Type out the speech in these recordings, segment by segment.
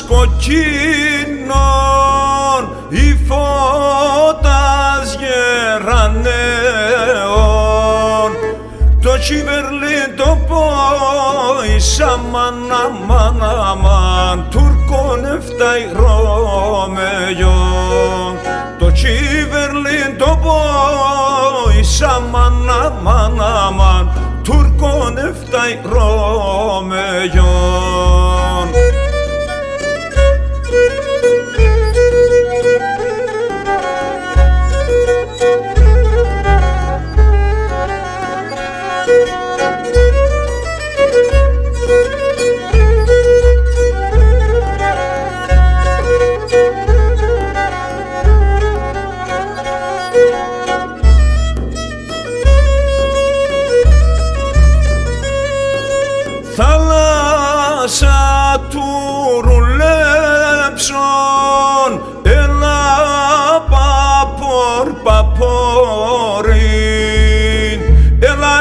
κοκκίνων οι φώτας γερανέων το τσιβερλί το πόησα μαν αμάν Τούρκον εφτάει Ρωμαιών το τσιβερλί το πόησα μαν αμάν Τούρκον εφτάει Ρωμαιών. Θάλασσα του ρουλέψον, έλα παπόριν, έλα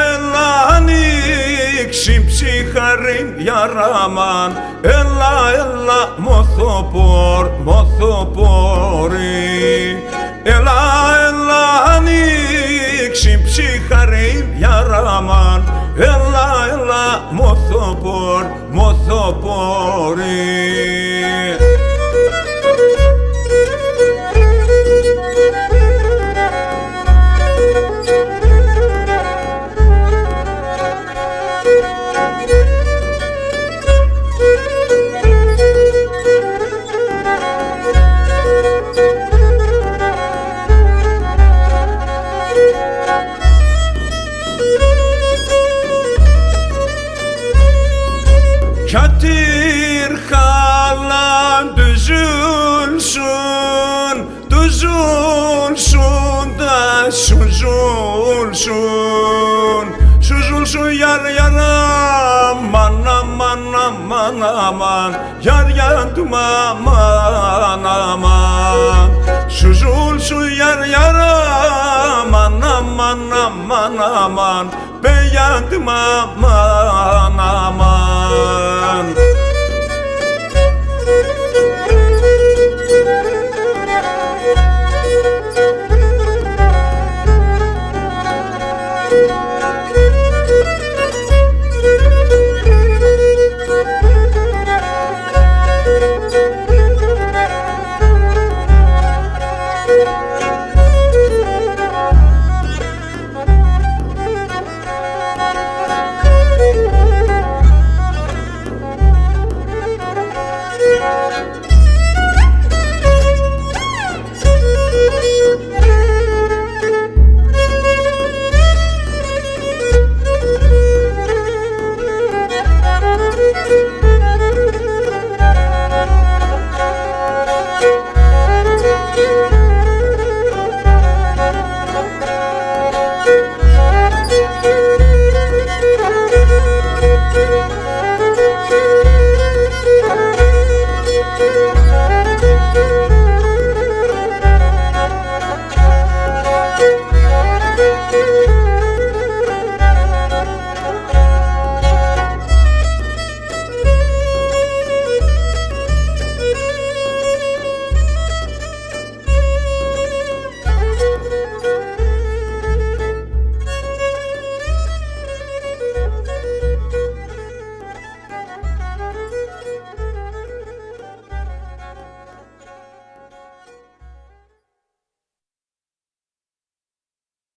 ανοίξει ψυχαρήν για ράμαν, έλα μοθοπόριν, έλα ανοίξει ψυχαρήν για ράμαν, έλα μοθοπόρι. Katir halan düzülsün, da süzülsün yar aman aman, yar yandım aman, süzülsün yar aman aman, beğendim aman. Thank you.